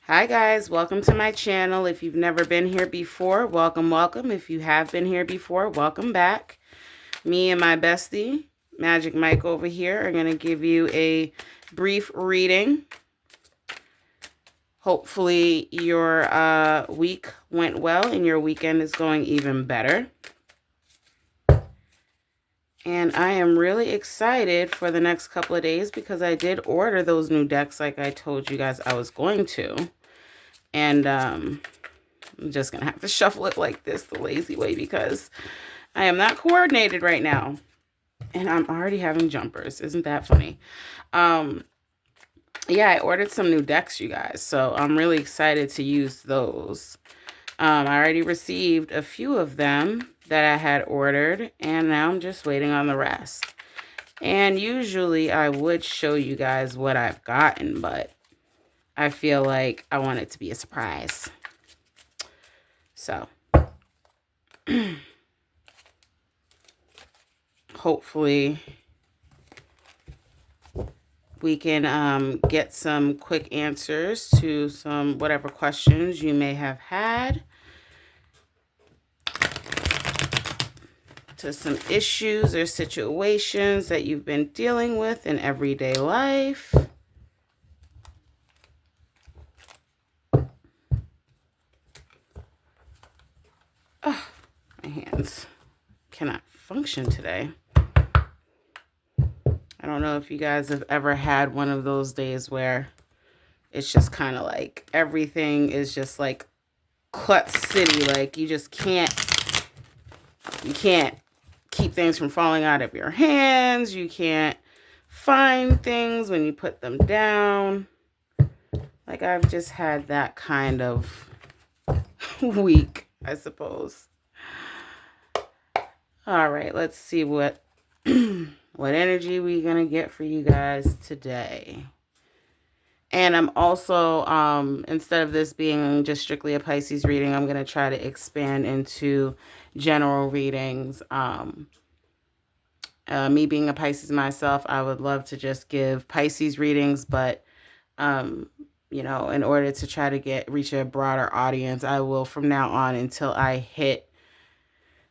Hi guys, welcome to my channel. If you've never been here before, welcome. If you have been here before, welcome back. Me and my bestie, Magic Mike over here, are going to give you a brief reading. Hopefully your week went well and your weekend is going even better. And I am really excited for the next couple of days because I did order those new decks like I told you guys I was going to. And I'm just going to have to shuffle it like this, the lazy way, because I am not coordinated right now. And I'm already having jumpers. Isn't that funny? Yeah, I ordered some new decks, you guys. So I'm really excited to use those. I already received a few of them that I had ordered. And now I'm just waiting on the rest. And usually I would show you guys what I've gotten, but I feel like I want it to be a surprise. So hopefully we can get some quick answers to some whatever questions you may have had, to some issues or situations that you've been dealing with in everyday life. Oh, my hands cannot function today. I don't know if you guys have ever had one of those days where it's just kind of like everything is just like Clutch City. Like you can't keep things from falling out of your hands. You can't find things when you put them down. Like I've just had that kind of week, I suppose. All right, let's see what what energy we're gonna get for you guys today. And I'm also, instead of this being just strictly a Pisces reading, I'm gonna try to expand into general readings. Me being a Pisces myself, I would love to just give Pisces readings, but you know, in order to try to reach a broader audience, I will from now on until I hit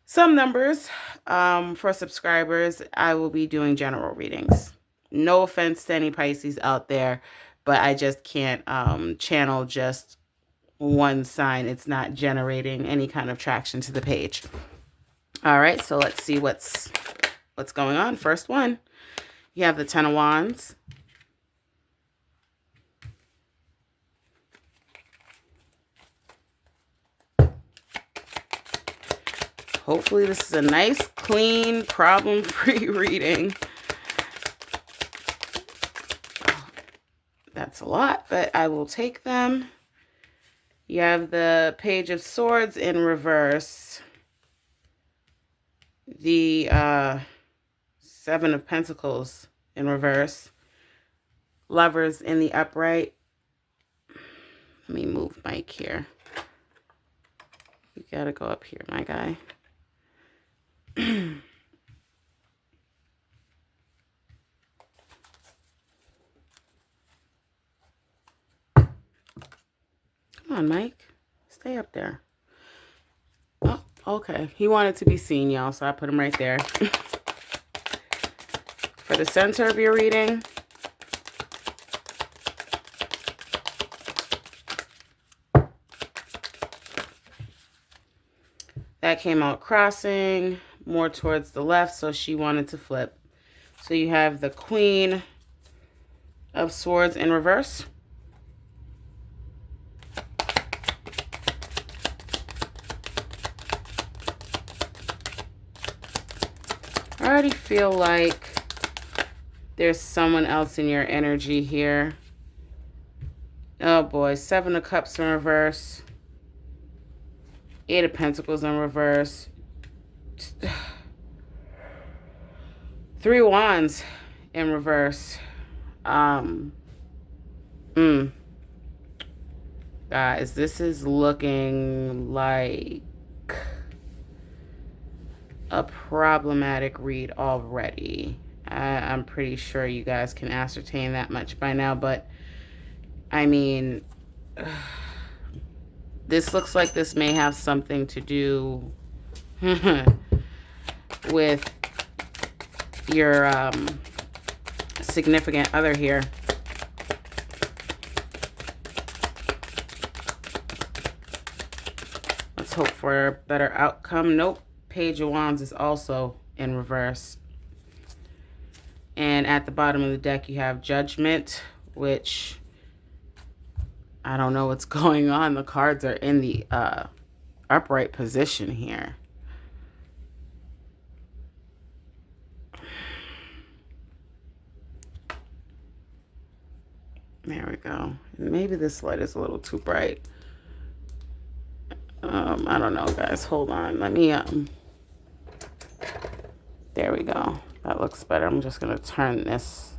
some numbers for subscribers, I will be doing general readings. No offense to any Pisces out there, but I just can't channel just one sign. It's not generating any kind of traction to the page. All right, so let's see what's going on. First one, you have the Ten of Wands. Hopefully this is a nice, clean, problem-free reading. That's a lot, but I will take them. You have the Page of Swords in reverse. The Seven of Pentacles in reverse. Lovers in the upright. Let me move Mike here. You gotta go up here, my guy. Come on, Mike. Stay up there. Oh, okay. He wanted to be seen, y'all, so I put him right there. For the center of your reading, that came out crossing more towards the left, so she wanted to flip. So you have the Queen of Swords in reverse. I already feel like there's someone else in your energy here. Oh boy, Seven of Cups in reverse. Eight of Pentacles in reverse. Three Wands in reverse. Guys, this is looking like a problematic read already. I'm pretty sure you guys can ascertain that much by now, but I mean, This looks like this may have something to do with your significant other here. Let's hope for a better outcome. Nope. Page of Wands is also in reverse. And at the bottom of the deck, you have Judgment, which I don't know what's going on. The cards are in the upright position here. There we go. Maybe this light is a little too bright. I don't know, guys. Hold on. Let me, there we go. That looks better. I'm just going to turn this,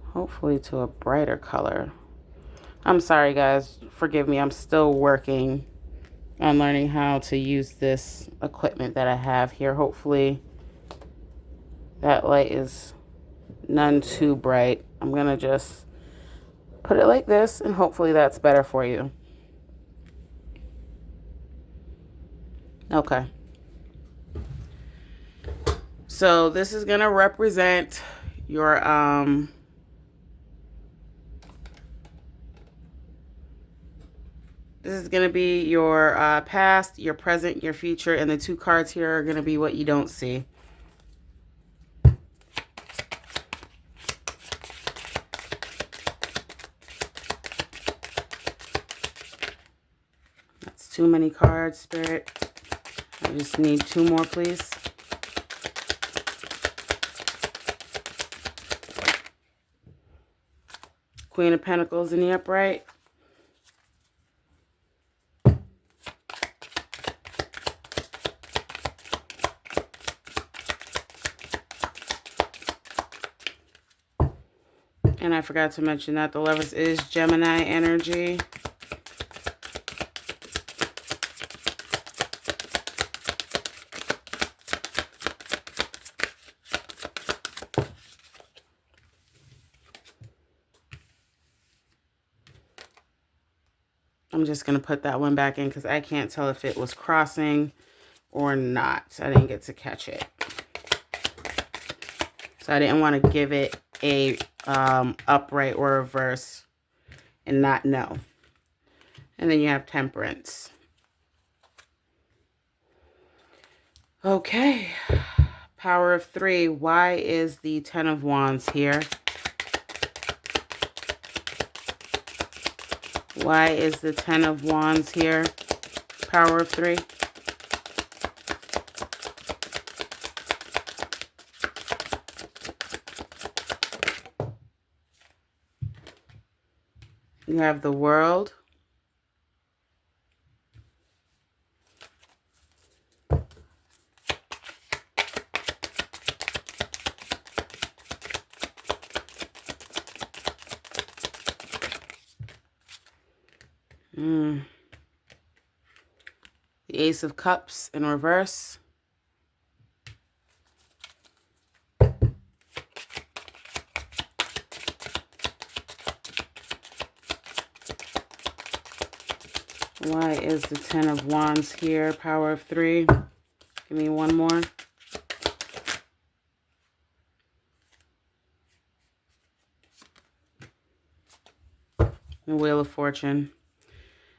hopefully, to a brighter color. I'm sorry, guys. Forgive me. I'm still working on learning how to use this equipment that I have here. Hopefully, that light is none too bright. I'm going to just put it like this, and hopefully that's better for you. Okay. So this is going to represent your this is going to be your past, your present, your future, and the two cards here are going to be what you don't see. That's too many cards, Spirit. I just need two more, please. Queen of Pentacles in the upright. And I forgot to mention that the Lovers is Gemini energy. I'm just going to put that one back in because I can't tell if it was crossing or not. I didn't get to catch it. So I didn't want to give it a upright or reverse and not know. And then you have Temperance. Okay. Power of 3. Why is the 10 of Wands here? Why is the 10 of Wands here? Power of 3. You have the World. The Ace of Cups in reverse. Why is the 10 of Wands here? Power of 3. Give me one more. The Wheel of Fortune.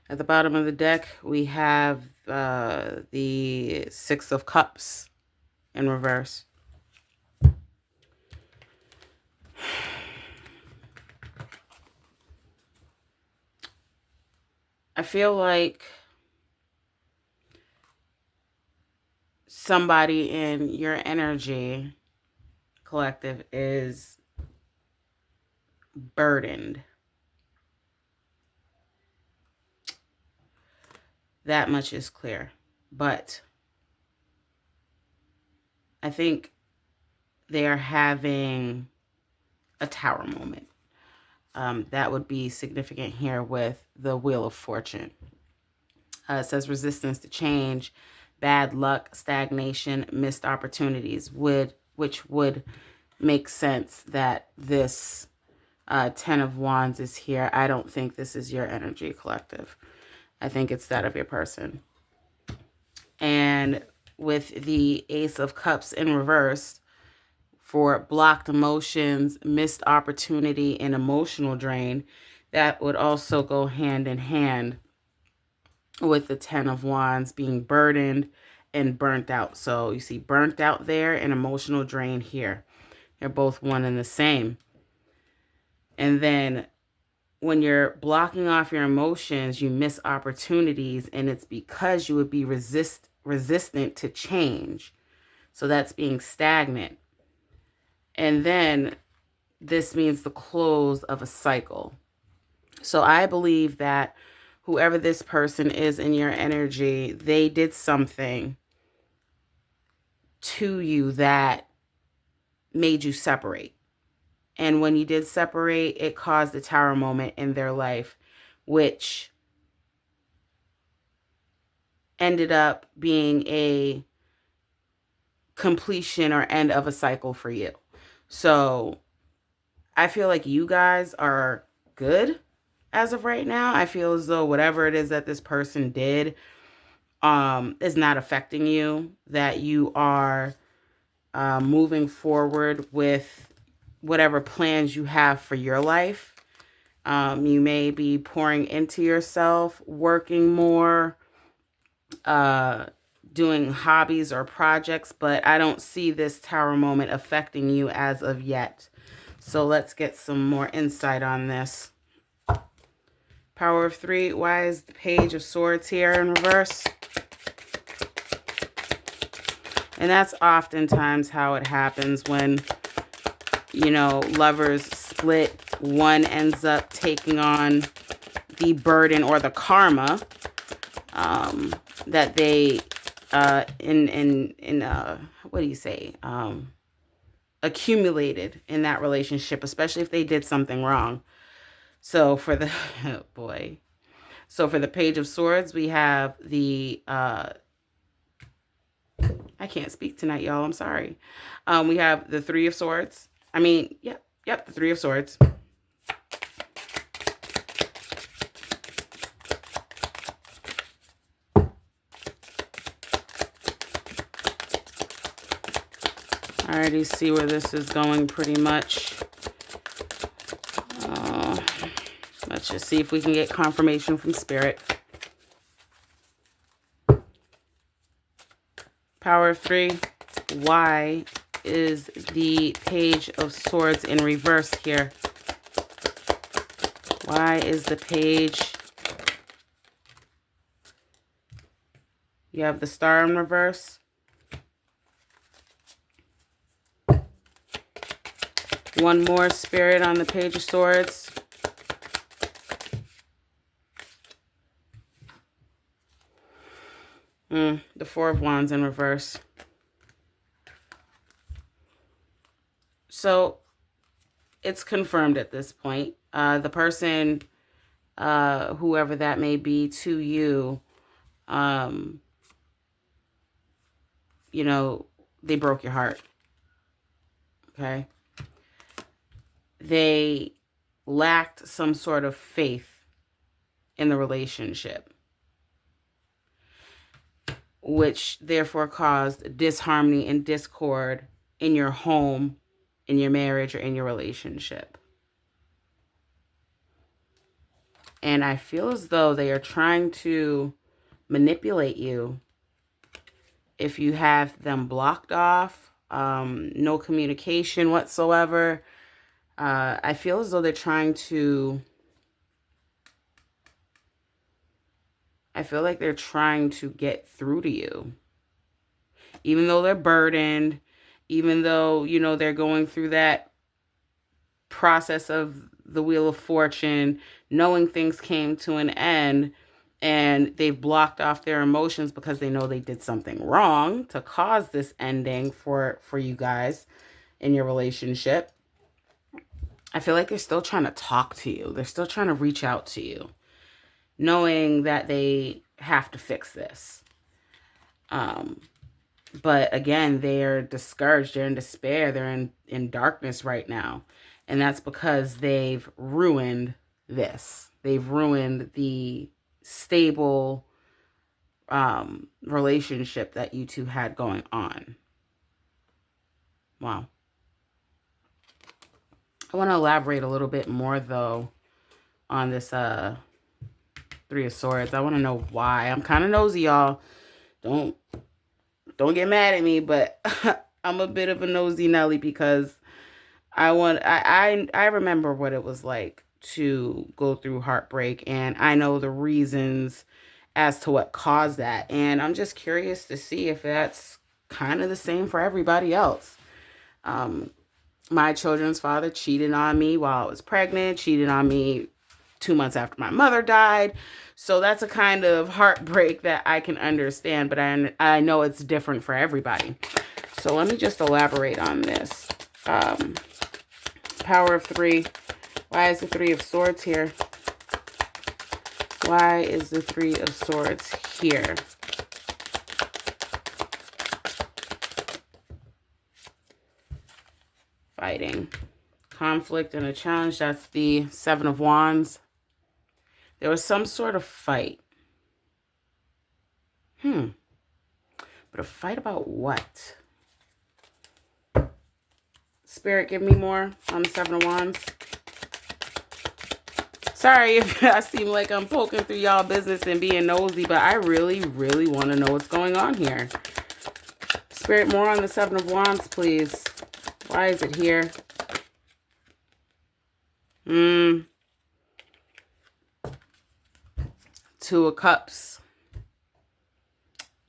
At the bottom of the deck, we have the 6 of Cups in reverse. I feel like somebody in your energy collective is burdened. That much is clear. But I think they are having a tower moment. That would be significant here with the Wheel of Fortune. It says resistance to change, bad luck, stagnation, missed opportunities, which would make sense that this Ten of Wands is here. I don't think this is your energy, collective. I think it's that of your person. And with the Ace of Cups in reverse, for blocked emotions, missed opportunity, and emotional drain, that would also go hand in hand with the Ten of Wands being burdened and burnt out. So you see burnt out there and emotional drain here. They're both one and the same. And then when you're blocking off your emotions, you miss opportunities, and it's because you would be resistant to change. So that's being stagnant. And then this means the close of a cycle. So I believe that whoever this person is in your energy, they did something to you that made you separate. And when you did separate, it caused a tower moment in their life, which ended up being a completion or end of a cycle for you. So I feel like you guys are good as of right now. I feel as though whatever it is that this person did is not affecting you, that you are moving forward with whatever plans you have for your life. You may be pouring into yourself, working more, doing hobbies or projects, but I don't see this tower moment affecting you as of yet. So let's get some more insight on this. Power of 3, why is the Page of Swords here in reverse? And that's oftentimes how it happens when, you know, lovers split. One ends up taking on the burden or the karma that they, what do you say, accumulated in that relationship, especially if they did something wrong. So for the, oh boy. So for the Page of Swords, we have the, I can't speak tonight, y'all. I'm sorry. We have the Three of Swords. Yep, the Three of Swords. I already see where this is going pretty much. Let's just see if we can get confirmation from Spirit. Power of 3. Why is the Page of Swords in reverse here? Why is the Page? You have the Star in reverse. One more, Spirit, on the Page of Swords. The Four of Wands in reverse. So it's confirmed at this point. The person, whoever that may be to you, you know, they broke your heart. Okay? They lacked some sort of faith in the relationship, which therefore caused disharmony and discord in your home, in your marriage, or in your relationship. And I feel as though they are trying to manipulate you. If you have them blocked off, no communication whatsoever, I feel as though they're trying to, I feel like they're trying to get through to you. Even though they're burdened, even though, you know, they're going through that process of the Wheel of Fortune, knowing things came to an end, and they've blocked off their emotions because they know they did something wrong to cause this ending for you guys in your relationship. I feel like they're still trying to talk to you. They're still trying to reach out to you, knowing that they have to fix this. But again, they're discouraged. They're in despair. They're in darkness right now. And that's because they've ruined this. They've ruined the stable relationship that you two had going on. Wow. I want to elaborate a little bit more, though, on this Three of Swords. I want to know why. I'm kind of nosy, y'all. Don't get mad at me, but I'm a bit of a nosy Nelly because I remember what it was like to go through heartbreak, and I know the reasons as to what caused that. And I'm just curious to see if that's kind of the same for everybody else. My children's father cheated on me while I was pregnant, cheated on me 2 months after my mother died. So that's a kind of heartbreak that I can understand, but I know it's different for everybody. So let me just elaborate on this. Power of 3. Why is the 3 of Swords here? Why is the 3 of Swords here? Fighting. Conflict and a challenge. That's the 7 of Wands. There was some sort of fight. But a fight about what? Spirit, give me more on the 7 of Wands. Sorry if I seem like I'm poking through y'all business and being nosy, but I really, really want to know what's going on here. Spirit, more on the 7 of Wands, please. Why is it here? 2 of Cups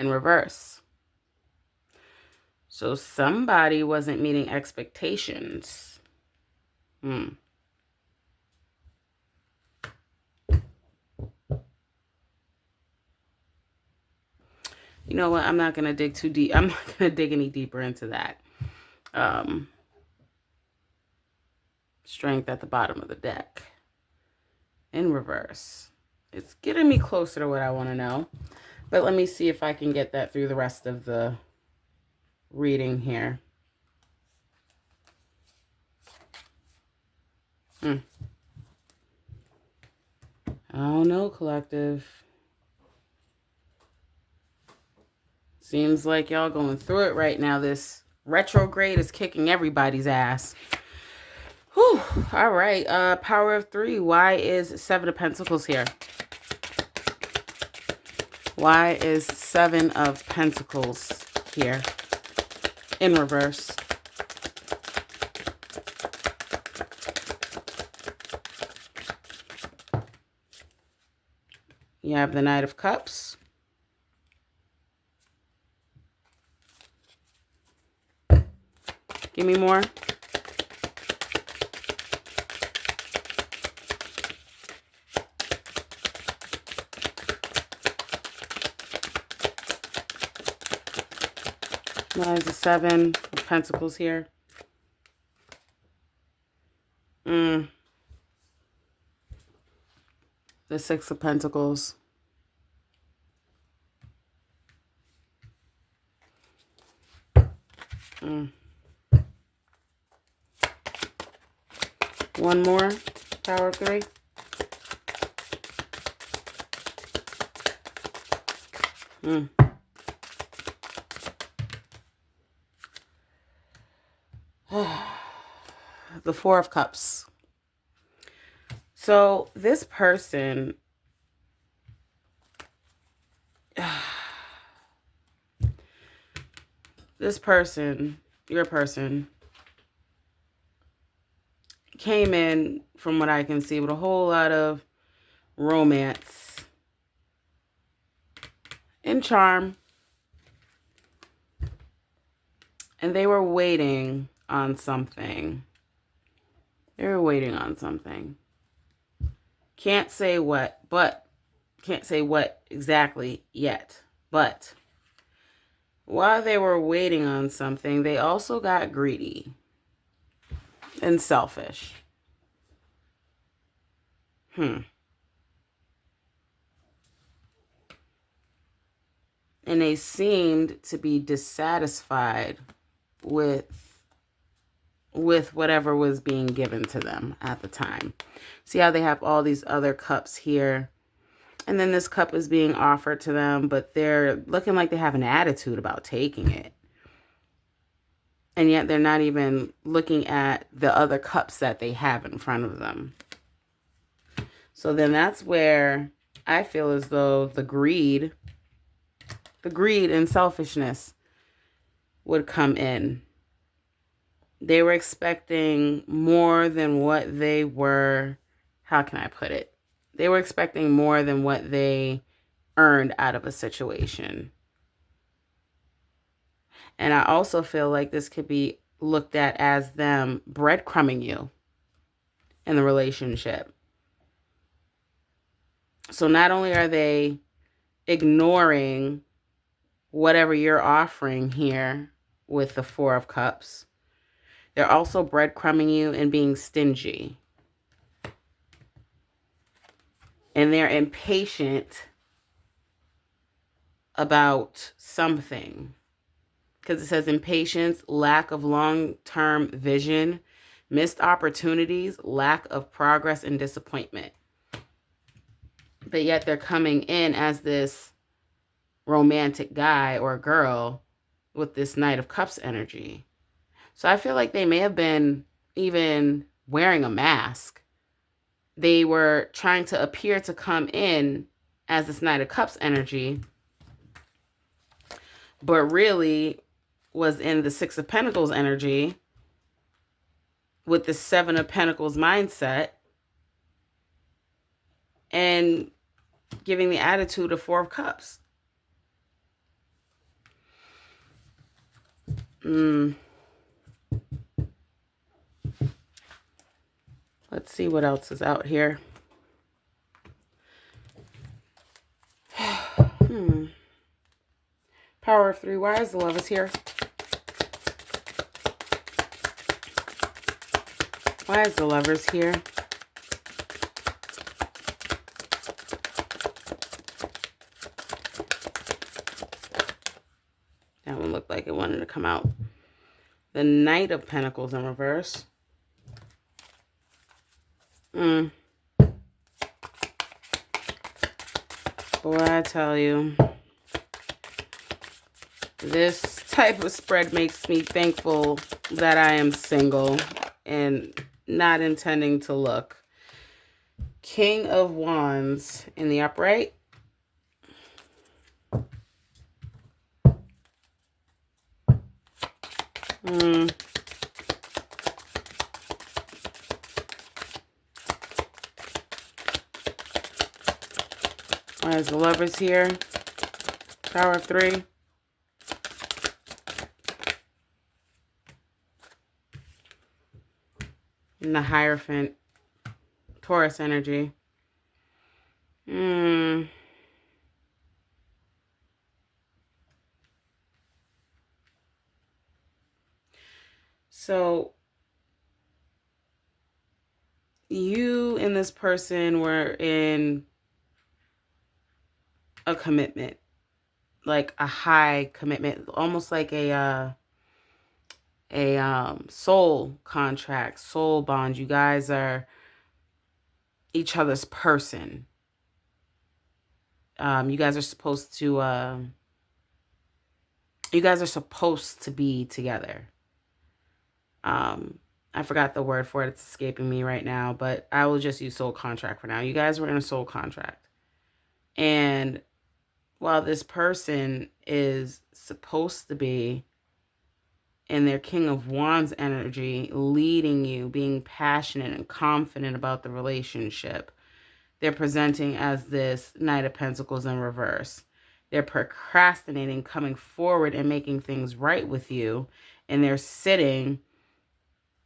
in reverse. So somebody wasn't meeting expectations. You know what? I'm not going to dig too deep. I'm not going to dig any deeper into that. Strength at the bottom of the deck. In reverse. It's getting me closer to what I want to know. But let me see if I can get that through the rest of the reading here. I don't know, collective. Seems like y'all going through it right now. This retrograde is kicking everybody's ass. Whew. All right. Power of 3. Why is 7 of Pentacles here? Why is 7 of Pentacles here? In reverse. You have the Knight of Cups. Give me more. Why is the 7 of Pentacles here? The 6 of Pentacles. One more. Power of 3. The 4 of Cups. So this person, your person, came in, from what I can see, with a whole lot of romance and charm. And they were waiting on something. Can't say what exactly yet. But while they were waiting on something, they also got greedy and selfish. And they seemed to be dissatisfied with with whatever was being given to them at the time. See how they have all these other cups here? And then this cup is being offered to them, but they're looking like they have an attitude about taking it. And yet they're not even looking at the other cups that they have in front of them. So then that's where I feel as though the greed and selfishness would come in. They were expecting more than what they were, how can I put it? They were expecting more than what they earned out of a situation. And I also feel like this could be looked at as them breadcrumbing you in the relationship. So not only are they ignoring whatever you're offering here with the Four of Cups, they're also breadcrumbing you and being stingy. And they're impatient about something. Because it says impatience, lack of long-term vision, missed opportunities, lack of progress, and disappointment. But yet they're coming in as this romantic guy or girl with this Knight of Cups energy. So I feel like they may have been even wearing a mask. They were trying to appear to come in as this Knight of Cups energy, but really was in the Six of Pentacles energy with the Seven of Pentacles mindset and giving the attitude of Four of Cups. Let's see what else is out here. Power of 3. Why is the Lovers here? Why is the Lovers here? That one looked like it wanted to come out. The Knight of Pentacles in reverse. Boy, I tell you, this type of spread makes me thankful that I am single and not intending to look. King of Wands in the upright. Why is the Lovers here? Power of 3. And the Hierophant. Taurus energy. So you and this person were in a commitment, like a high commitment, almost like a soul contract, soul bond. You guys are each other's person. You guys are supposed to be together. I forgot the word for it. It's escaping me right now, but I will just use soul contract for now. You guys were in a soul contract. And while this person is supposed to be in their King of Wands energy, leading you, being passionate and confident about the relationship, they're presenting as this Knight of Pentacles in reverse. They're procrastinating, coming forward and making things right with you. And they're sitting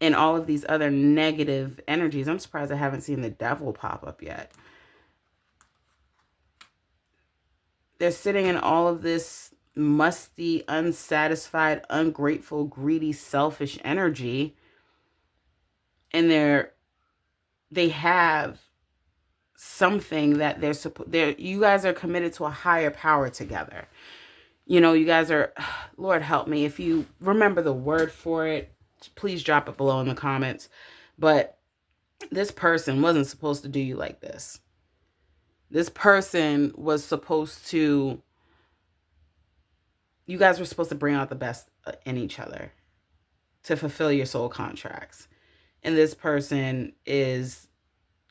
in all of these other negative energies. I'm surprised I haven't seen the Devil pop up yet. They're sitting in all of this musty, unsatisfied, ungrateful, greedy, selfish energy. And they have something that you guys are committed to a higher power together. You know, you guys are, Lord help me, if you remember the word for it, please drop it below in the comments. But this person wasn't supposed to do you like this. This person was supposed to, you guys were supposed to bring out the best in each other to fulfill your soul contracts. And this person is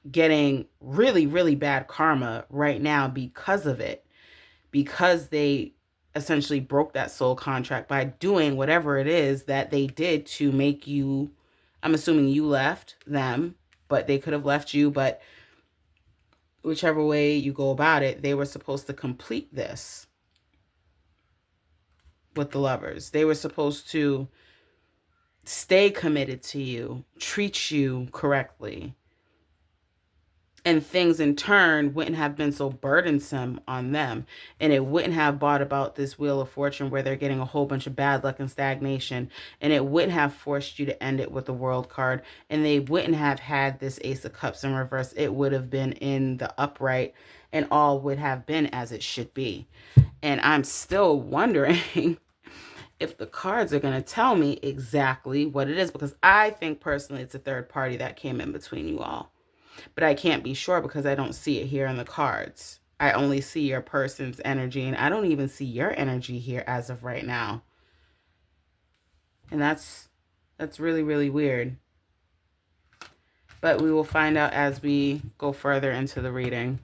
getting really, really bad karma right now because of it, because they essentially broke that soul contract by doing whatever it is that they did to make you, I'm assuming you left them, but they could have left you, but whichever way you go about it, they were supposed to complete this with the Lovers. They were supposed to stay committed to you, treat you correctly, and things in turn wouldn't have been so burdensome on them. And it wouldn't have brought about this Wheel of Fortune where they're getting a whole bunch of bad luck and stagnation. And it wouldn't have forced you to end it with the World card. And they wouldn't have had this Ace of Cups in reverse. It would have been in the upright, and all would have been as it should be. And I'm still wondering if the cards are going to tell me exactly what it is, because I think personally it's a third party that came in between you all. But I can't be sure because I don't see it here in the cards. I only see your person's energy, and I don't even see your energy here as of right now. And that's really, really weird. But we will find out as we go further into the reading.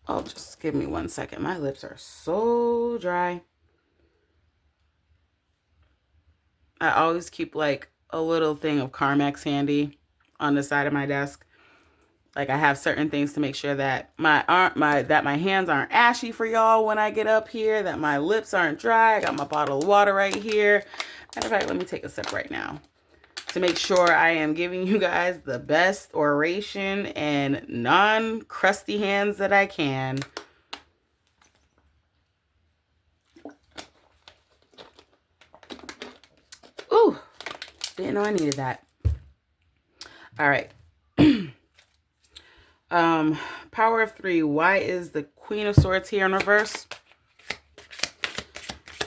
Oh, just give me 1 second. My lips are so dry. I always keep like a little thing of Carmex handy on the side of my desk. Like I have certain things to make sure that my hands aren't ashy for y'all when I get up here, that my lips aren't dry. I got my bottle of water right here. Matter of fact, let me take a sip right now to make sure I am giving you guys the best oration and non-crusty hands that I can. Ooh, didn't know I needed that. All right. Power of 3. Why is the Queen of Swords here in reverse?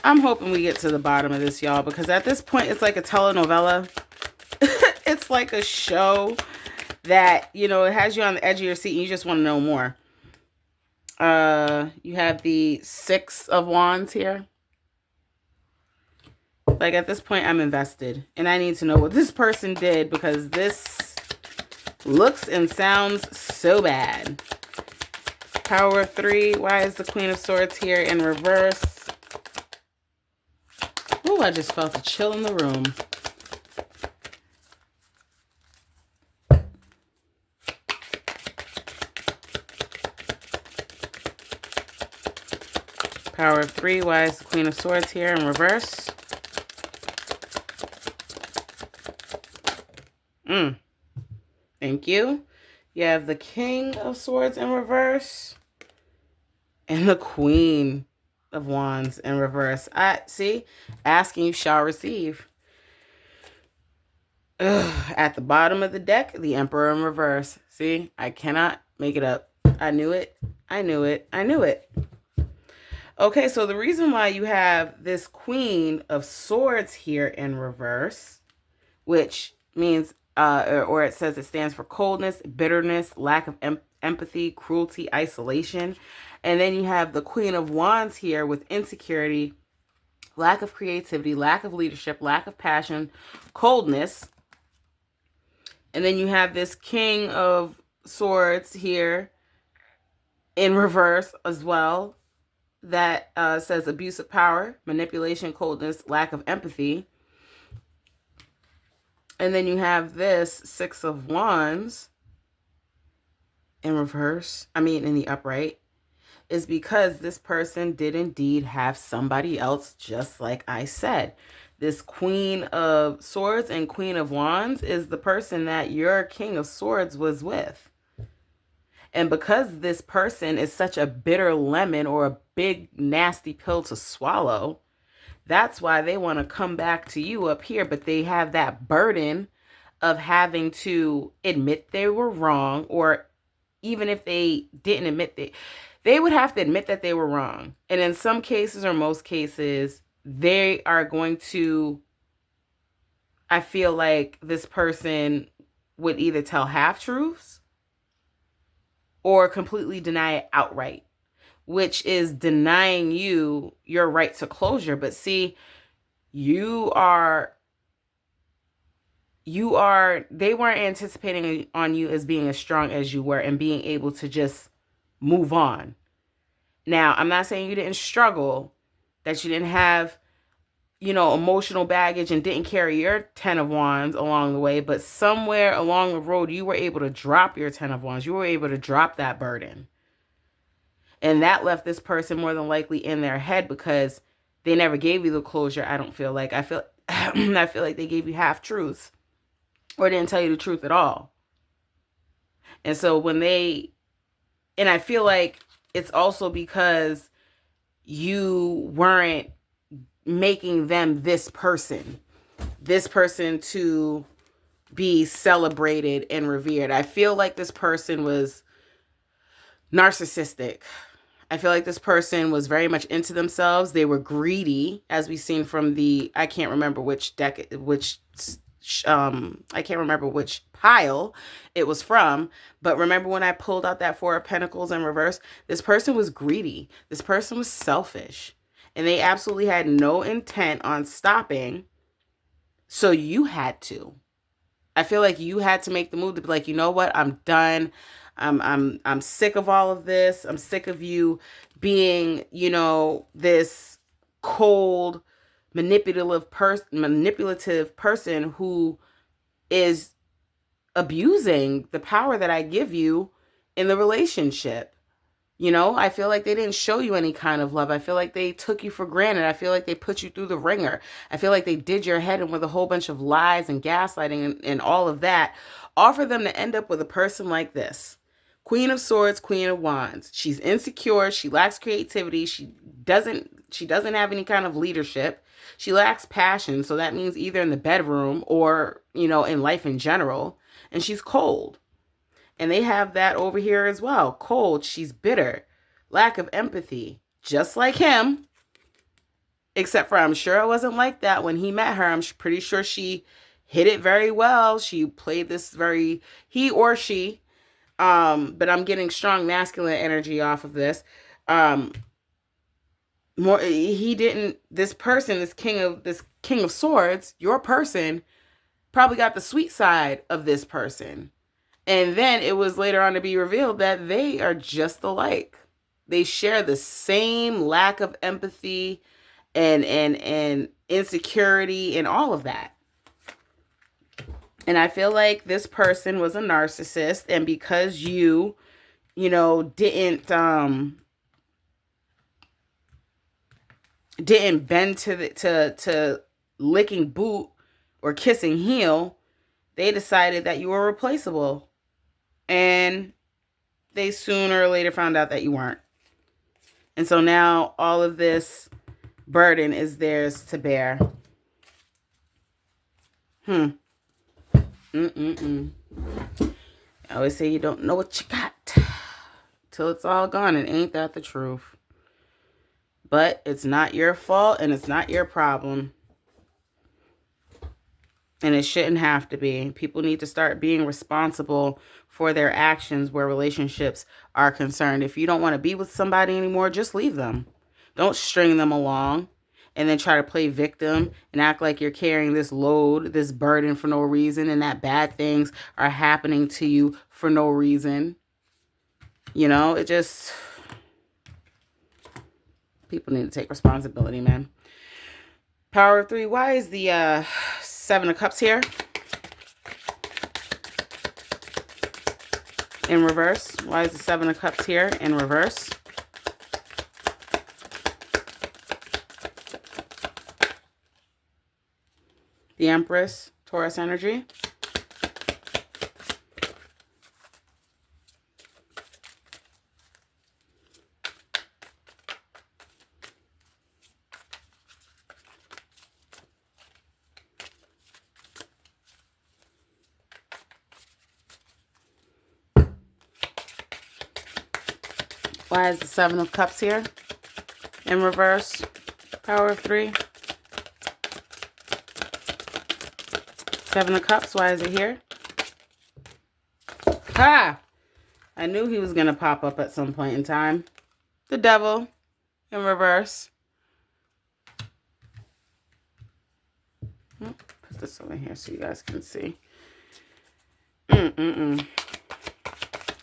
I'm hoping we get to the bottom of this, y'all, because at this point, it's like a telenovela. It's like a show that, you know, it has you on the edge of your seat and you just want to know more. You have the 6 of Wands here. Like at this point, I'm invested and I need to know what this person did, because this looks and sounds so bad. Power of 3. Why is the Queen of Swords here in reverse? Oh, I just felt a chill in the room. Power of 3. Why is the Queen of Swords here in reverse? Thank you. You have the King of Swords in reverse and the Queen of Wands in reverse. See, asking you shall receive. At the bottom of the deck, the Emperor in reverse. See, I cannot make it up. I knew it. I knew it. I knew it. Okay, so the reason why you have this Queen of Swords here in reverse, which means, or it says it stands for coldness, bitterness, lack of empathy, cruelty, isolation. And then you have the Queen of Wands here with insecurity, lack of creativity, lack of leadership, lack of passion, coldness. And then you have this King of Swords here in reverse as well. That says abuse of power, manipulation, coldness, lack of empathy. And then you have this 6 of Wands in reverse. I mean, in the upright. Is because this person did indeed have somebody else, just like I said. This Queen of Swords and Queen of Wands is the person that your King of Swords was with. And because this person is such a bitter lemon or a big nasty pill to swallow, that's why they want to come back to you up here. But they have that burden of having to admit they were wrong, or even if they didn't admit they would have to admit that they were wrong. And in some cases or most cases, they are going to, I feel like this person would either tell half truths or completely deny it outright, which is denying you your right to closure. But see, you are, they weren't anticipating on you as being as strong as you were and being able to just move on. Now, I'm not saying you didn't struggle, that you didn't have, emotional baggage and didn't carry your 10 of wands along the way, but somewhere along the road, you were able to drop your 10 of wands. You were able to drop that burden. And that left this person more than likely in their head because they never gave you the closure. I don't feel like, I feel like they gave you half truths or didn't tell you the truth at all. And so and I feel like it's also because you weren't making them this person to be celebrated and revered. I feel like this person was narcissistic. I feel like this person was very much into themselves. They were greedy, as we've seen from I can't remember which deck, I can't remember which pile it was from, but remember when I pulled out that Four of Pentacles in reverse? This person was greedy. This person was selfish, and they absolutely had no intent on stopping. So you had to. I feel like you had to make the move to be like, you know what? I'm done. I'm sick of all of this. I'm sick of you being, this cold, manipulative person who is abusing the power that I give you in the relationship. I feel like they didn't show you any kind of love. I feel like they took you for granted. I feel like they put you through the ringer. I feel like they did your head in with a whole bunch of lies and gaslighting and all of that, all for them to end up with a person like this. Queen of Swords, Queen of Wands. She's insecure. She lacks creativity. She doesn't have any kind of leadership. She lacks passion. So that means either in the bedroom or, in life in general. And she's cold. And they have that over here as well. Cold. She's bitter. Lack of empathy. Just like him. Except for I'm sure it wasn't like that when he met her. I'm pretty sure she hit it very well. She played this very, he or she, but I'm getting strong masculine energy off of this. This person, this king of swords, your person probably got the sweet side of this person. And then it was later on to be revealed that they are just alike. They share the same lack of empathy and insecurity and all of that. And I feel like this person was a narcissist, and because you didn't bend to licking boot or kissing heel, they decided that you were replaceable. And they sooner or later found out that you weren't. And so now all of this burden is theirs to bear. I always say you don't know what you got till it's all gone, and ain't that the truth? But it's not your fault, and it's not your problem. And it shouldn't have to be. People need to start being responsible for their actions where relationships are concerned. If you don't want to be with somebody anymore, just leave them. Don't string them along and then try to play victim and act like you're carrying this load, this burden for no reason, and that bad things are happening to you for no reason. It just... people need to take responsibility, man. Power of 3. Why is the Seven of Cups here in reverse? Why is the Seven of Cups here in reverse? The Empress, Taurus energy. Why is the Seven of Cups here in reverse? Power of 3. Seven of Cups, why is it here? Ha! I knew he was going to pop up at some point in time. The Devil in reverse. Put this over here so you guys can see.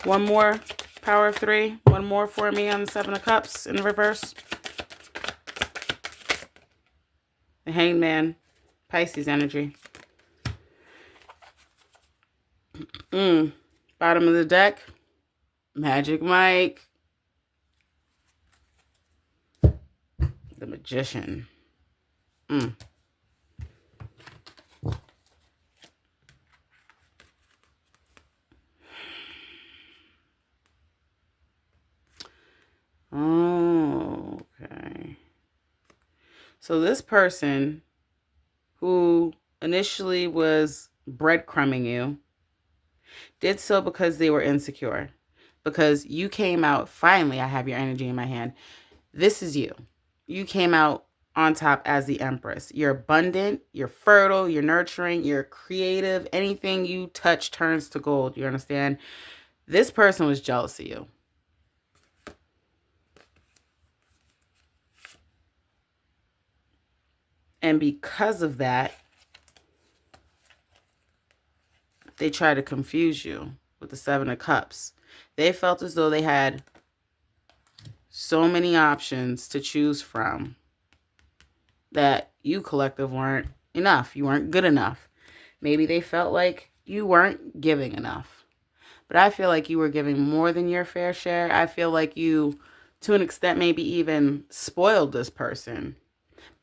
One more power of 3. One more for me on the Seven of Cups in reverse. The Hangman, Pisces energy. Bottom of the deck, Magic Mike. The Magician. Oh, okay. So this person who initially was breadcrumbing you did so because they were insecure. Because you came out, finally, I have your energy in my hand. This is you. You came out on top as the Empress. You're abundant, you're fertile, you're nurturing, you're creative. Anything you touch turns to gold. You understand? This person was jealous of you. And because of that, they try to confuse you with the Seven of Cups. They felt as though they had so many options to choose from that you, collective, weren't enough. You weren't good enough. Maybe they felt like you weren't giving enough. But I feel like you were giving more than your fair share. I feel like you, to an extent, maybe even spoiled this person.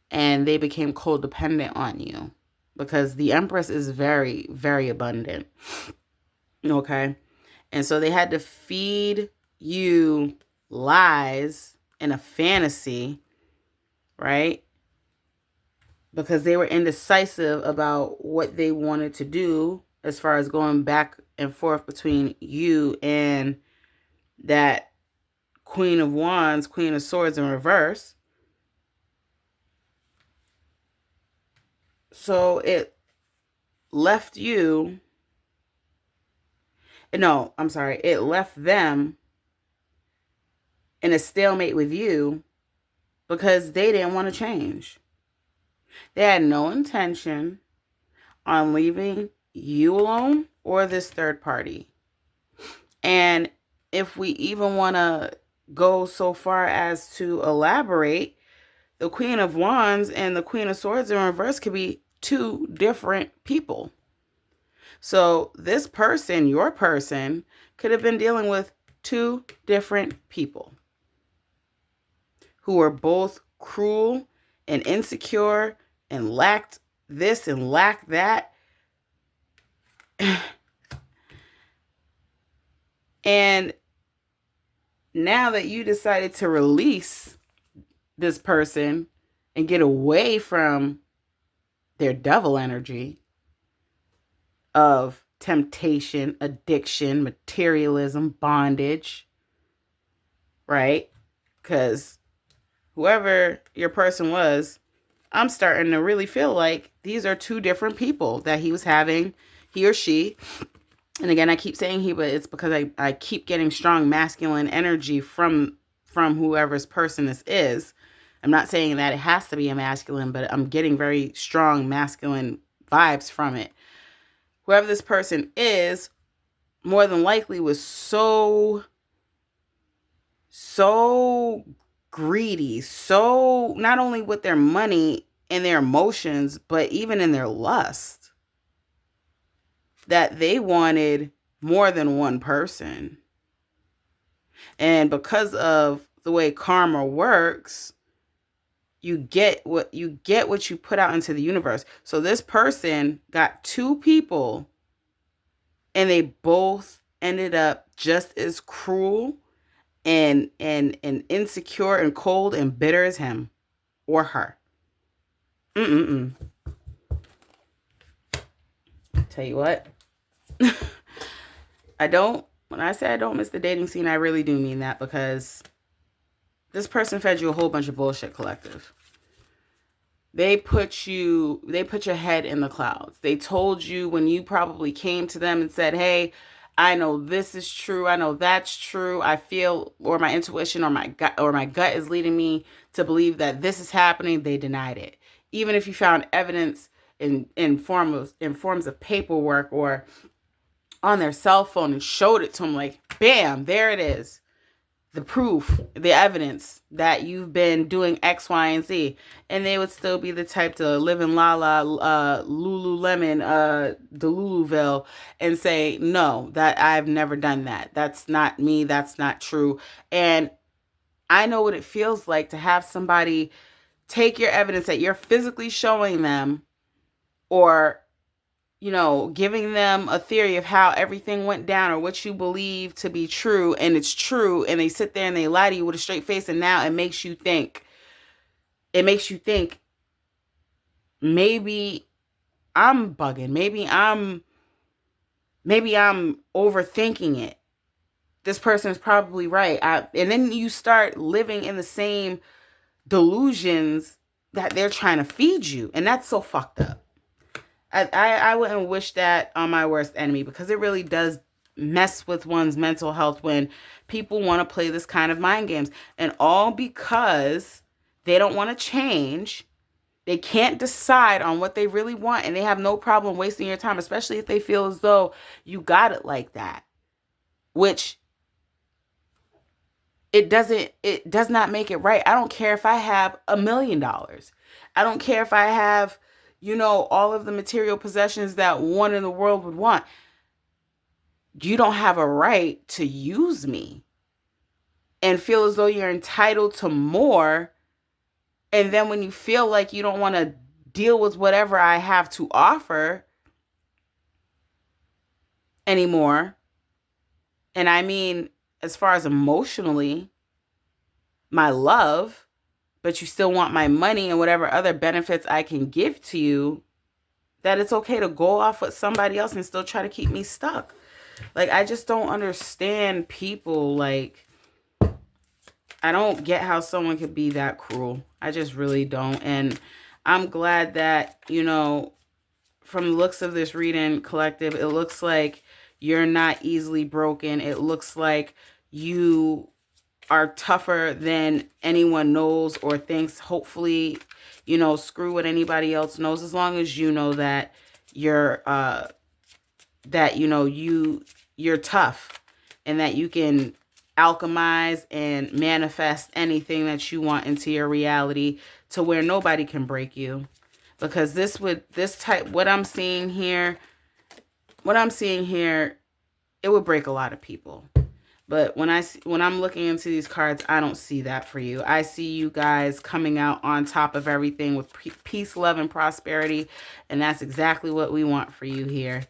And they became codependent on you. Because the Empress is very, very abundant. Okay? And so they had to feed you lies and a fantasy, right? Because they were indecisive about what they wanted to do as far as going back and forth between you and that Queen of Wands, Queen of Swords in reverse. So it left you, no, I'm sorry, it left them in a stalemate with you because they didn't want to change. They had no intention on leaving you alone or this third party. And if we even want to go so far as to elaborate, the Queen of Wands and the Queen of Swords in reverse could be two different people. So this person, your person, could have been dealing with two different people who were both cruel and insecure and lacked this and lacked that. And now that you decided to release this person and get away from their devil energy of temptation, addiction, materialism, bondage, right? Because whoever your person was, I'm starting to really feel like these are two different people that he was having, he or she. And again, I keep saying he, but it's because I keep getting strong masculine energy from whoever's person this is. I'm not saying that it has to be a masculine, but I'm getting very strong masculine vibes from it. Whoever this person is, more than likely was so greedy, so not only with their money and their emotions, but even in their lust, that they wanted more than one person. And because of the way karma works, you get what you put out into the universe. So this person got two people and they both ended up just as cruel and insecure and cold and bitter as him or her. Tell you what. When I say I don't miss the dating scene, I really do mean that, because this person fed you a whole bunch of bullshit, collective. They put your head in the clouds. They told you when you probably came to them and said, "Hey, I know this is true. I know that's true. I feel, or my intuition or my gut is leading me to believe that this is happening." They denied it. Even if you found evidence in forms of paperwork or on their cell phone and showed it to them, like, bam, there it is, the proof, the evidence that you've been doing X, Y, and Z, and they would still be the type to live in Lululemon, Deluluville, and say, "No, that I've never done that. That's not me. That's not true." And I know what it feels like to have somebody take your evidence that you're physically showing them, or giving them a theory of how everything went down or what you believe to be true, and it's true, and they sit there and they lie to you with a straight face, and now it makes you think maybe I'm bugging, maybe I'm overthinking it. This person is probably right. And then you start living in the same delusions that they're trying to feed you, and that's so fucked up. I wouldn't wish that on my worst enemy, because it really does mess with one's mental health when people want to play this kind of mind games. And all because they don't want to change. They can't decide on what they really want, and they have no problem wasting your time, especially if they feel as though you got it like that, which it does not make it right. I don't care if I have $1 million. I don't care if I have, all of the material possessions that one in the world would want. You don't have a right to use me and feel as though you're entitled to more. And then when you feel like you don't want to deal with whatever I have to offer anymore, and I mean, as far as emotionally, my love, but you still want my money and whatever other benefits I can give to you, that it's okay to go off with somebody else and still try to keep me stuck. Like, I just don't understand people. Like, I don't get how someone could be that cruel. I just really don't. And I'm glad that, from the looks of this reading, collective, it looks like you're not easily broken. It looks like you are tougher than anyone knows or thinks. Hopefully, screw what anybody else knows, as long as you know that you're you're tough, and that you can alchemize and manifest anything that you want into your reality, to where nobody can break you. Because what I'm seeing here, it would break a lot of people. But when I'm looking into these cards, I don't see that for you. I see you guys coming out on top of everything with peace, love, and prosperity. And that's exactly what we want for you here.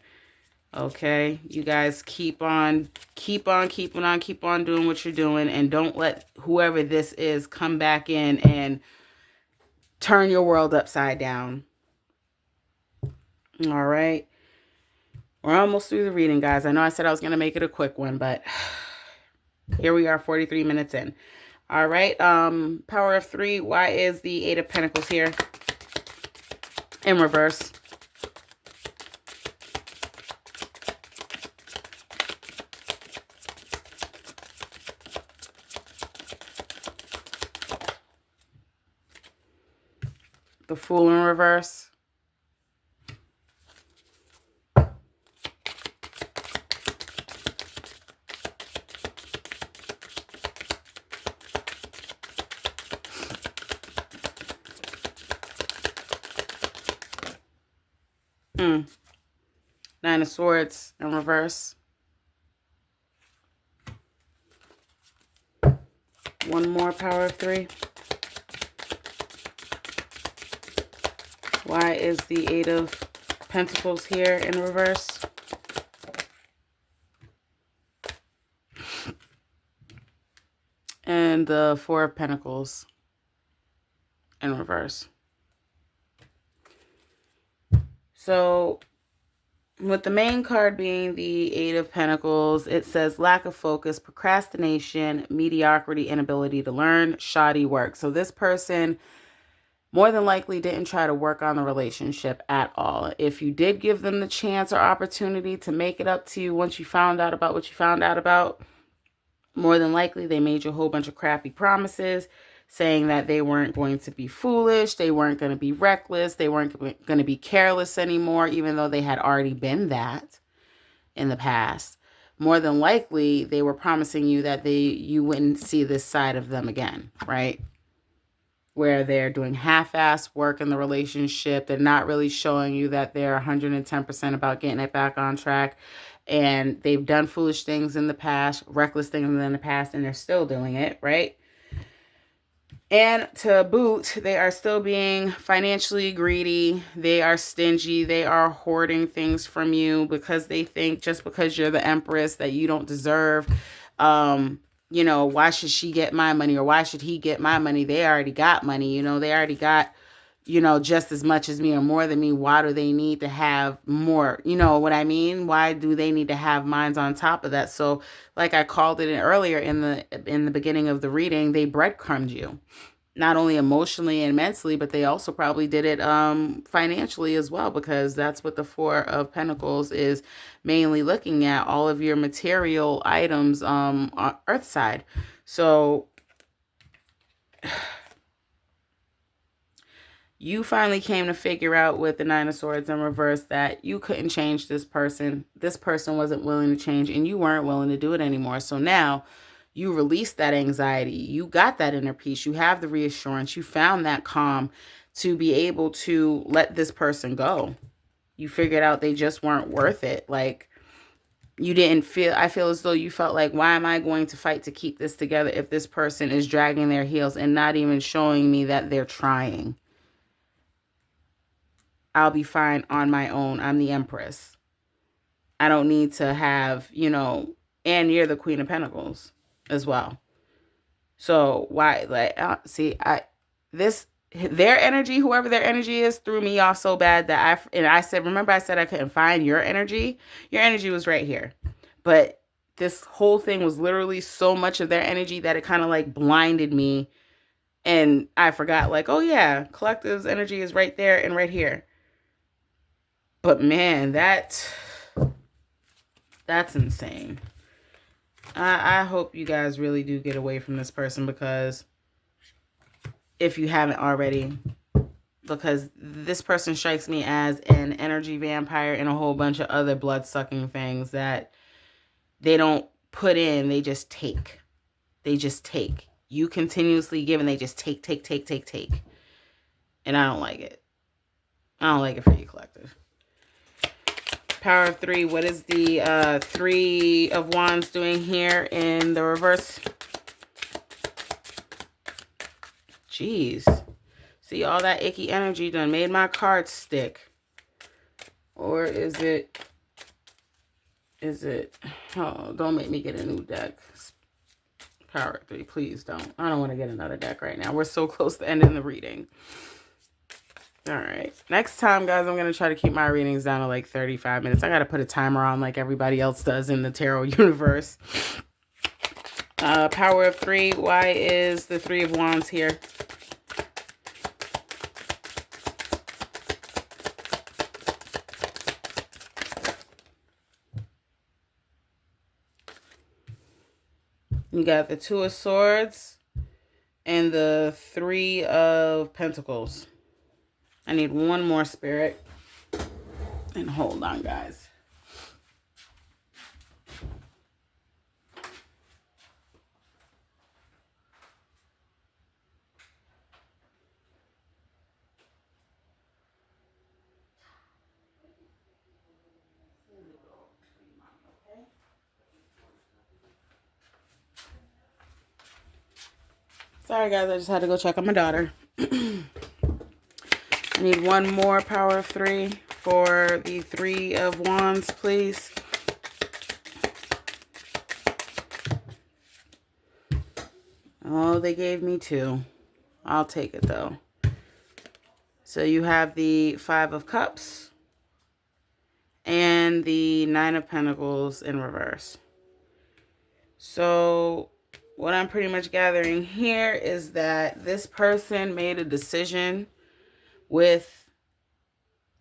Okay? You guys keep on doing what you're doing. And don't let whoever this is come back in and turn your world upside down. All right? We're almost through the reading, guys. I know I said I was going to make it a quick one, but here we are, 43 minutes in. All right. Power of 3. Why is the 8 of Pentacles here in reverse? The Fool in reverse. Nine of Swords in reverse. One more Power of 3. Why is the 8 of Pentacles here in reverse? And the 4 of Pentacles in reverse. So, with the main card being the 8 of Pentacles, it says lack of focus, procrastination, mediocrity, inability to learn, shoddy work. So this person more than likely didn't try to work on the relationship at all. If you did give them the chance or opportunity to make it up to you once you found out about what you found out about, more than likely they made you a whole bunch of crappy promises saying that they weren't going to be foolish, they weren't going to be reckless, they weren't going to be careless anymore, even though they had already been that in the past. More than likely, they were promising you that you wouldn't see this side of them again, right? Where they're doing half-ass work in the relationship. They're not really showing you that they're 110% about getting it back on track. And they've done foolish things in the past, reckless things in the past, and they're still doing it, right? And to boot, they are still being financially greedy. They are stingy. They are hoarding things from you because they think just because you're the empress that you don't deserve, why should she get my money or why should he get my money? They already got money, they already got, just as much as me or more than me. Why do they need to have more? You know what I mean? Why do they need to have mines on top of that? So like I called it earlier in the beginning of the reading, they breadcrumbed you. Not only emotionally and mentally, but they also probably did it financially as well, because that's what the Four of Pentacles is mainly looking at, all of your material items on Earth side. So you finally came to figure out with the Nine of Swords in reverse that you couldn't change this person. This person wasn't willing to change, and you weren't willing to do it anymore. So now you released that anxiety. You got that inner peace. You have the reassurance. You found that calm to be able to let this person go. You figured out they just weren't worth it. Like, you didn't feel, I feel as though you felt like, why am I going to fight to keep this together if this person is dragging their heels and not even showing me that they're trying? I'll be fine on my own. I'm the Empress. I don't need to have, and you're the Queen of Pentacles as well. So why, their energy, whoever their energy is, threw me off so bad that I said I couldn't find your energy. Your energy was right here. But this whole thing was literally so much of their energy that it kind of like blinded me. And I forgot, like, oh yeah, collective's energy is right there and right here. But man, that's insane. I hope you guys really do get away from this person, because if you haven't already, because this person strikes me as an energy vampire and a whole bunch of other blood-sucking things that they don't put in, they just take. They just take. You continuously give and they just take. And I don't like it. I don't like it for you, collective. Power of Three. What is the Three of Wands doing here in the reverse? Jeez. See, all that icky energy done made my cards stick. Or is it... Oh, don't make me get a new deck. Power of Three, please don't. I don't want to get another deck right now. We're so close to ending the reading. All right. Next time, guys, I'm going to try to keep my readings down to like 35 minutes. I got to put a timer on like everybody else does in the tarot universe. Power of Three. Why is the Three of Wands here? You got the Two of Swords and the Three of Pentacles. I need one more, Spirit. And hold on, guys. Sorry, guys. I just had to go check on my daughter. I need one more Power of Three for the Three of Wands, please. Oh, they gave me two. I'll take it, though. So you have the Five of Cups and the Nine of Pentacles in reverse. So what I'm pretty much gathering here is that this person made a decision with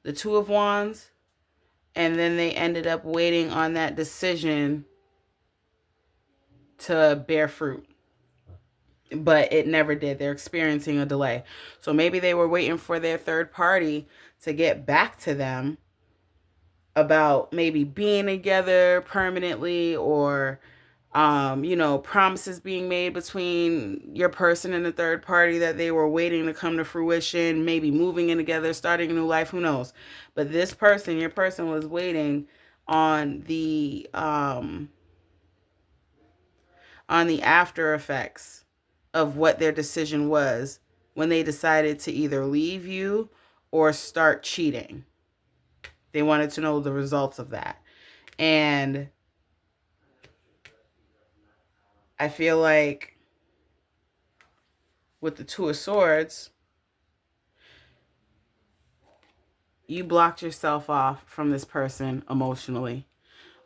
the Two of Wands, and then they ended up waiting on that decision to bear fruit. But it never did. They're experiencing a delay. So maybe they were waiting for their third party to get back to them about maybe being together permanently, or promises being made between your person and the third party that they were waiting to come to fruition, maybe moving in together, starting a new life, who knows. But this person, your person, was waiting on the after effects of what their decision was when they decided to either leave you or start cheating. They wanted to know the results of that. And I feel like with the Two of Swords, you blocked yourself off from this person emotionally.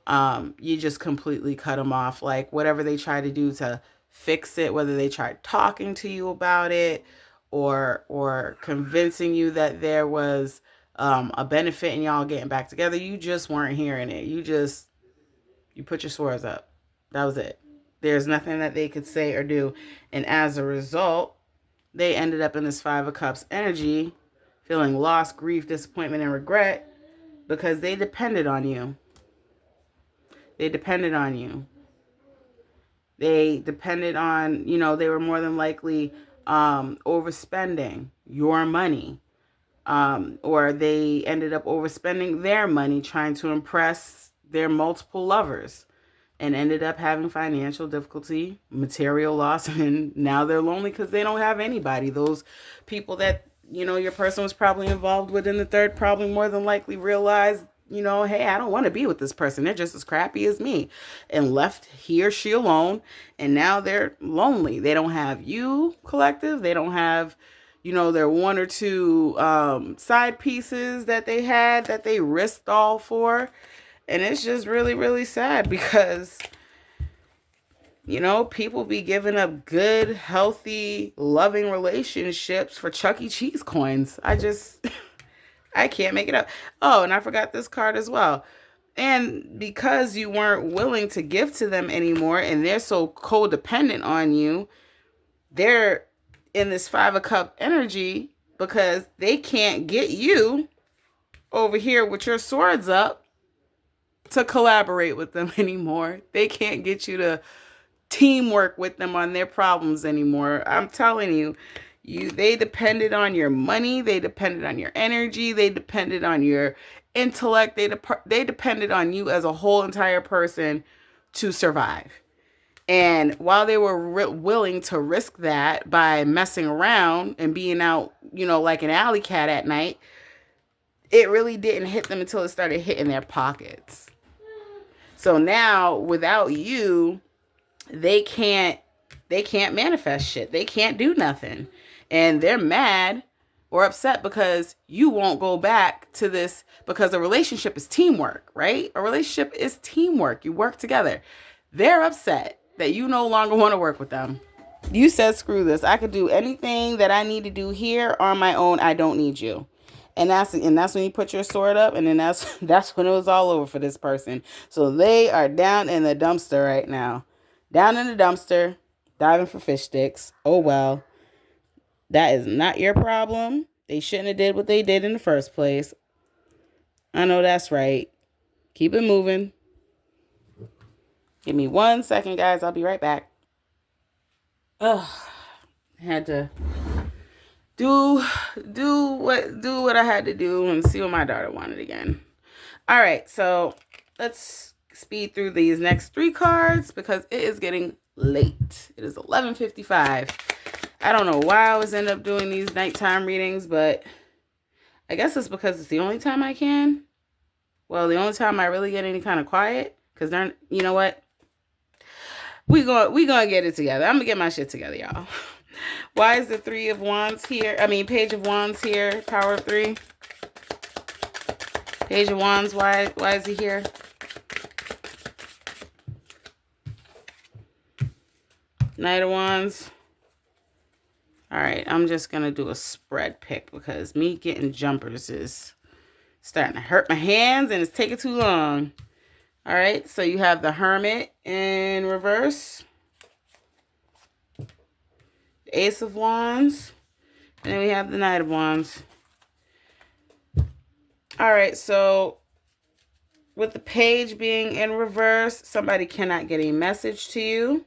You just completely cut them off. Like whatever they tried to do to fix it, whether they tried talking to you about it or convincing you that there was a benefit in y'all getting back together, you just weren't hearing it. You put your swords up. That was it. There's nothing that they could say or do. And as a result, they ended up in this Five of Cups energy, feeling loss, grief, disappointment, and regret because they depended on you. They depended on you. They depended on, they were more than likely overspending your money. Or they ended up overspending their money trying to impress their multiple lovers and ended up having financial difficulty, material loss, and now they're lonely because they don't have anybody. Those people that, your person was probably involved with in the third probably more than likely realized, hey, I don't want to be with this person. They're just as crappy as me, and left he or she alone. And now they're lonely. They don't have you, collective. They don't have, their one or two side pieces that they had that they risked all for. And it's just really, really sad because, people be giving up good, healthy, loving relationships for Chuck E. Cheese coins. I can't make it up. Oh, and I forgot this card as well. And because you weren't willing to give to them anymore and they're so codependent on you, they're in this Five of Cup energy because they can't get you over here with your swords up to collaborate with them anymore. They can't get you to teamwork with them on their problems anymore. I'm telling you, they depended on your money, they depended on your energy, they depended on your intellect, they depended on you as a whole entire person to survive. And while they were willing to risk that by messing around and being out, like an alley cat at night, it really didn't hit them until it started hitting their pockets. So now, without you, they can't manifest shit. They can't do nothing. And they're mad or upset because you won't go back to this, because a relationship is teamwork, right? A relationship is teamwork. You work together. They're upset that you no longer want to work with them. You said, screw this. I could do anything that I need to do here on my own. I don't need you. And that's when you put your sword up, and then that's when it was all over for this person. So they are down in the dumpster right now. Down in the dumpster, diving for fish sticks. Oh well. That is not your problem. They shouldn't have did what they did in the first place. I know that's right. Keep it moving. Give me 1 second, guys. I'll be right back. Ugh. Had to do what I had to do and see what my daughter wanted again. All right, so let's speed through these next 3 cards because it is getting late. It is 11:55. I don't know why I always end up doing these nighttime readings, but I guess it's because it's the only time I can. Well, the only time I really get any kind of quiet, because they're, you know what? We gonna get it together. I'm gonna get my shit together, y'all. Why is the Three of Wands here? I mean, Page of Wands here. Power of 3. Page of Wands. Why is he here? Knight of Wands. All right, I'm just going to do a spread pick because me getting jumpers is starting to hurt my hands and it's taking too long. All right, so you have the Hermit in reverse, the Ace of Wands, and then we have the Knight of Wands. All right, so with the Page being in reverse, somebody cannot get a message to you.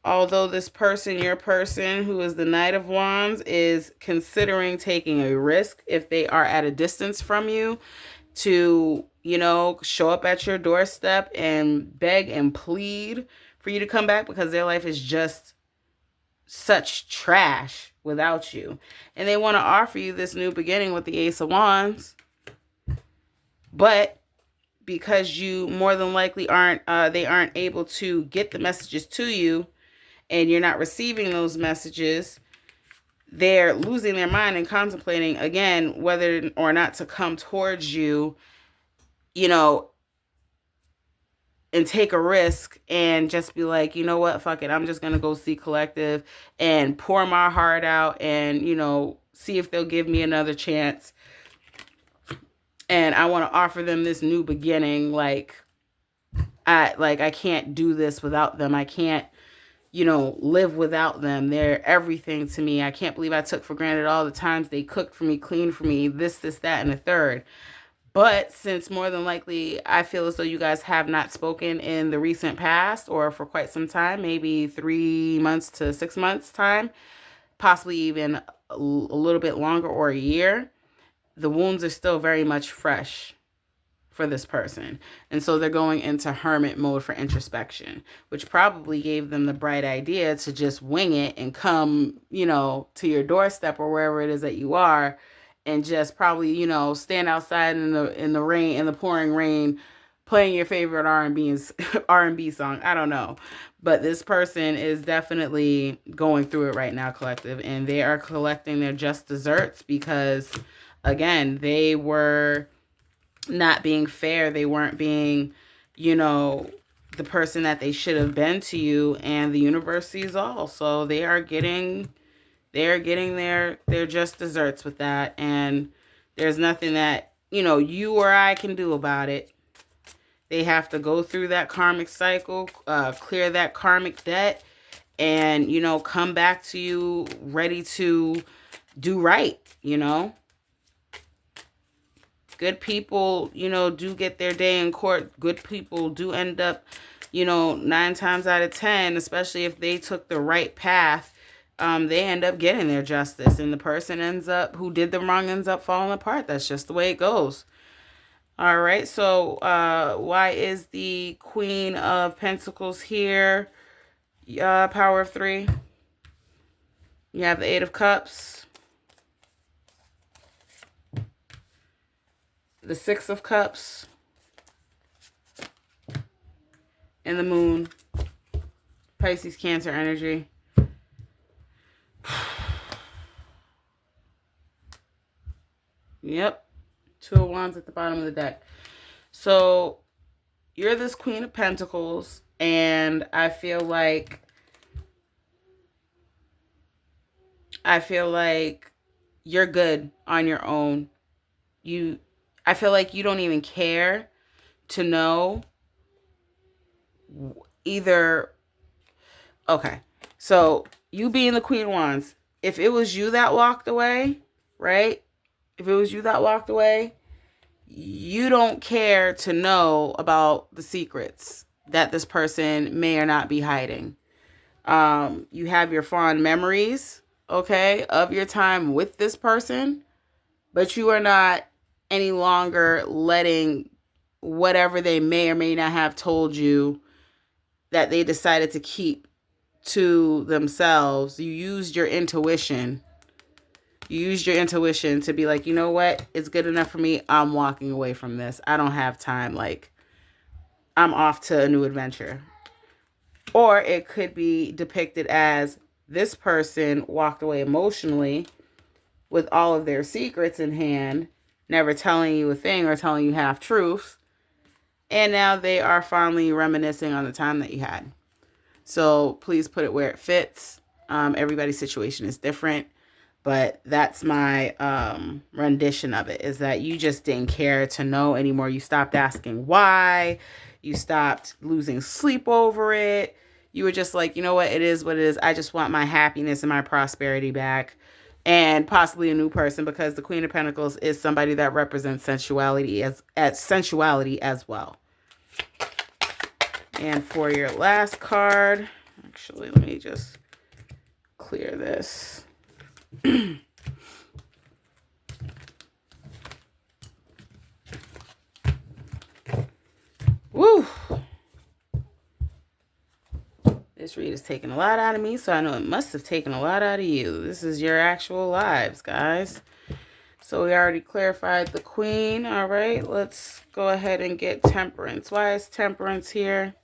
Although this person, your person, who is the Knight of Wands, is considering taking a risk if they are at a distance from you to, you know, show up at your doorstep and beg and plead for you to come back because their life is just such trash without you. And they want to offer you this new beginning with the Ace of Wands. But because you more than likely they aren't able to get the messages to you, and you're not receiving those messages, they're losing their mind and contemplating again whether or not to come towards you, you know, and take a risk and just be like, you know what, fuck it, I'm just gonna go see Collective and pour my heart out and, you know, see if they'll give me another chance. And I want to offer them this new beginning. I can't do this without them. I can't, you know, live without them. They're everything to me. I can't believe I took for granted all the times they cooked for me, cleaned for me, this, that, and the third. But since more than likely, I feel as though you guys have not spoken in the recent past or for quite some time, maybe 3 months to 6 months time, possibly even a little bit longer or a year, the wounds are still very much fresh for this person. And so they're going into hermit mode for introspection, which probably gave them the bright idea to just wing it and come, you know, to your doorstep or wherever it is that you are, and just probably, you know, stand outside in the rain, in the pouring rain, playing your favorite R&B song. I don't know. But this person is definitely going through it right now, Collective, and they are collecting their just desserts because again, they were not being fair. They weren't being, you know, the person that they should have been to you, and the universe sees all. So they are getting their just desserts with that, and there's nothing that, you know, you or I can do about it. They have to go through that karmic cycle, clear that karmic debt, and, you know, come back to you ready to do right, you know. Good people, you know, do get their day in court. Good people do end up, you know, 9 times out of 10, especially if they took the right path, they end up getting their justice. And the person who did them wrong ends up falling apart. That's just the way it goes. All right, so why is the Queen of Pentacles here? Power of 3. You have the 8 of Cups. The 6 of Cups. And the Moon. Pisces, Cancer energy. Yep. 2 of Wands at the bottom of the deck. So you're this Queen of Pentacles, and I feel like you're good on your own. I feel like you don't even care to know either. Okay, so you being the Queen of Wands, if it was you that walked away, right? If it was you that walked away, you don't care to know about the secrets that this person may or not be hiding. You have your fond memories, okay, of your time with this person, but you are not any longer letting whatever they may or may not have told you that they decided to keep to themselves. You used your intuition. You used your intuition to be like, you know what? It's good enough for me. I'm walking away from this. I don't have time. Like, I'm off to a new adventure. Or it could be depicted as this person walked away emotionally with all of their secrets in hand, never telling you a thing or telling you half truths. And now they are finally reminiscing on the time that you had. So please put it where it fits. Everybody's situation is different, but that's my rendition of it, is that you just didn't care to know anymore. You stopped asking why. You stopped losing sleep over it. You were just like, you know what? It is what it is. I just want my happiness and my prosperity back, and possibly a new person, because the Queen of Pentacles is somebody that represents sensuality as well. And for your last card, actually, let me just clear this. Woo! This read is taking a lot out of me, so I know it must have taken a lot out of you. This is your actual lives, guys. So we already clarified the Queen. All right, let's go ahead and get Temperance. Why is Temperance here?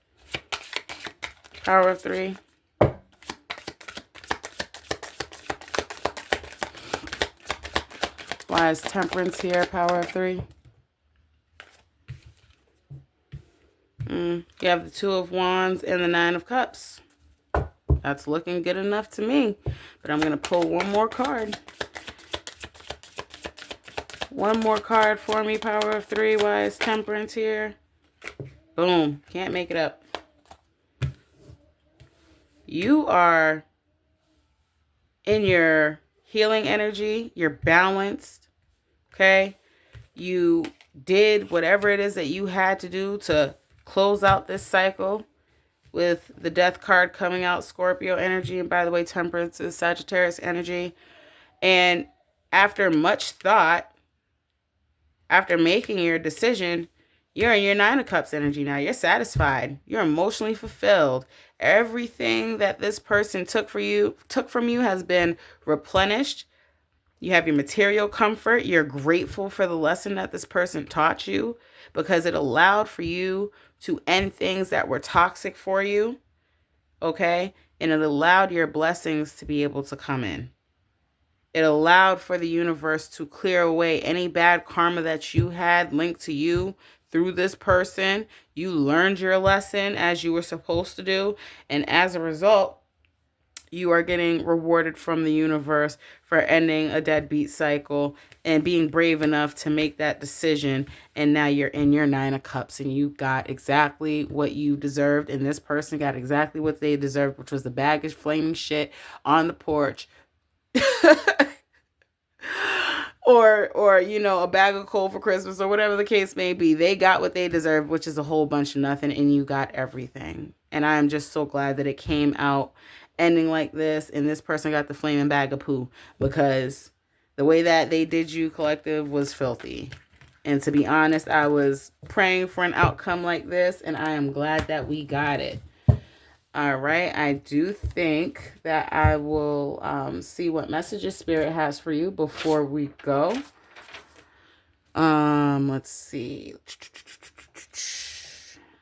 Power of 3. Why is Temperance here? Power of 3. You have the Two of Wands and the Nine of Cups. That's looking good enough to me. But I'm going to pull one more card. One more card for me, Power of 3. Why is Temperance here? Boom. Can't make it up. You are in your healing energy. You're balanced. Okay? You did whatever it is that you had to do to close out this cycle with the Death card coming out, Scorpio energy. And by the way, Temperance is Sagittarius energy. And after much thought, after making your decision, you're in your Nine of Cups energy now. You're satisfied. You're emotionally fulfilled. Everything that this person took from you has been replenished. You have your material comfort. You're grateful for the lesson that this person taught you, because it allowed for you to end things that were toxic for you. Okay? And it allowed your blessings to be able to come in. It allowed for the universe to clear away any bad karma that you had linked to you through this person. You learned your lesson as you were supposed to do. And as a result, you are getting rewarded from the universe for ending a deadbeat cycle and being brave enough to make that decision. And now you're in your Nine of Cups and you got exactly what you deserved. And this person got exactly what they deserved, which was the baggage flaming shit on the porch. or you know, a bag of coal for Christmas, or whatever the case may be. They got what they deserved, which is a whole bunch of nothing, and you got everything. And I am just so glad that it came out ending like this, and this person got the flaming bag of poo, because the way that they did you, collective, was filthy. And to be honest, I was praying for an outcome like this, and I am glad that we got it. All right, I do think that I will see what messages Spirit has for you before we go. Let's see.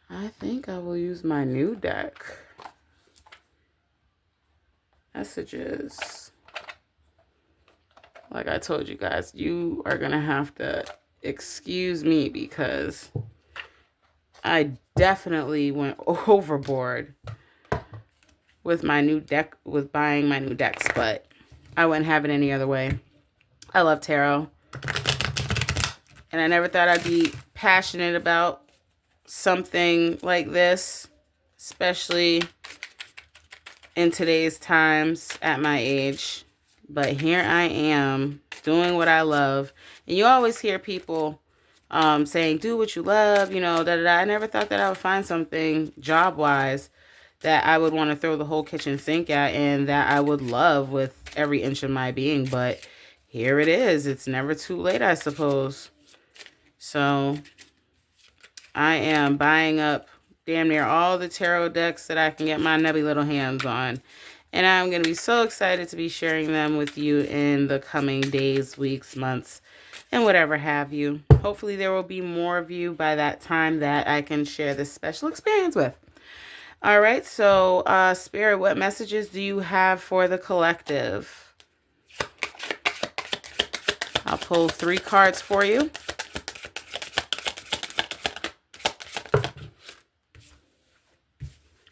I think I will use my new deck. Messages. Like I told you guys, you are going to have to excuse me, because I definitely went overboard with my new deck, with buying my new decks, but I wouldn't have it any other way. I love tarot, and I never thought I'd be passionate about something like this, especially in today's times at my age. But here I am doing what I love. And you always hear people saying, do what you love, you know, da da da. I never thought that I would find something job-wise that I would want to throw the whole kitchen sink at, and that I would love with every inch of my being. But here it is. It's never too late, I suppose. So I am buying up damn near all the tarot decks that I can get my nubby little hands on. And I'm going to be so excited to be sharing them with you in the coming days, weeks, months, and whatever have you. Hopefully there will be more of you by that time that I can share this special experience with. All right, so Spirit, what messages do you have for the collective? I'll pull 3 cards for you.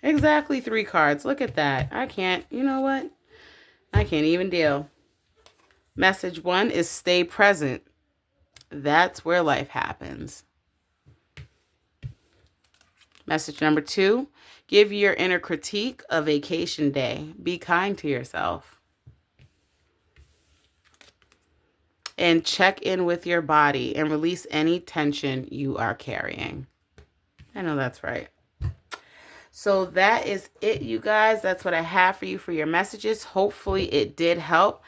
Exactly 3 cards. Look at that. I can't, you know what? I can't even deal. Message 1 is stay present. That's where life happens. Message number 2, give your inner critique a vacation day. Be kind to yourself. And check in with your body and release any tension you are carrying. I know that's right. So that is it, you guys. That's what I have for you for your messages. Hopefully it did help.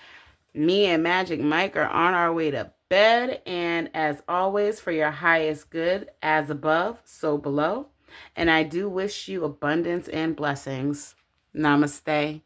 Me and Magic Mike are on our way to bed. And as always, for your highest good, as above, so below. And I do wish you abundance and blessings. Namaste.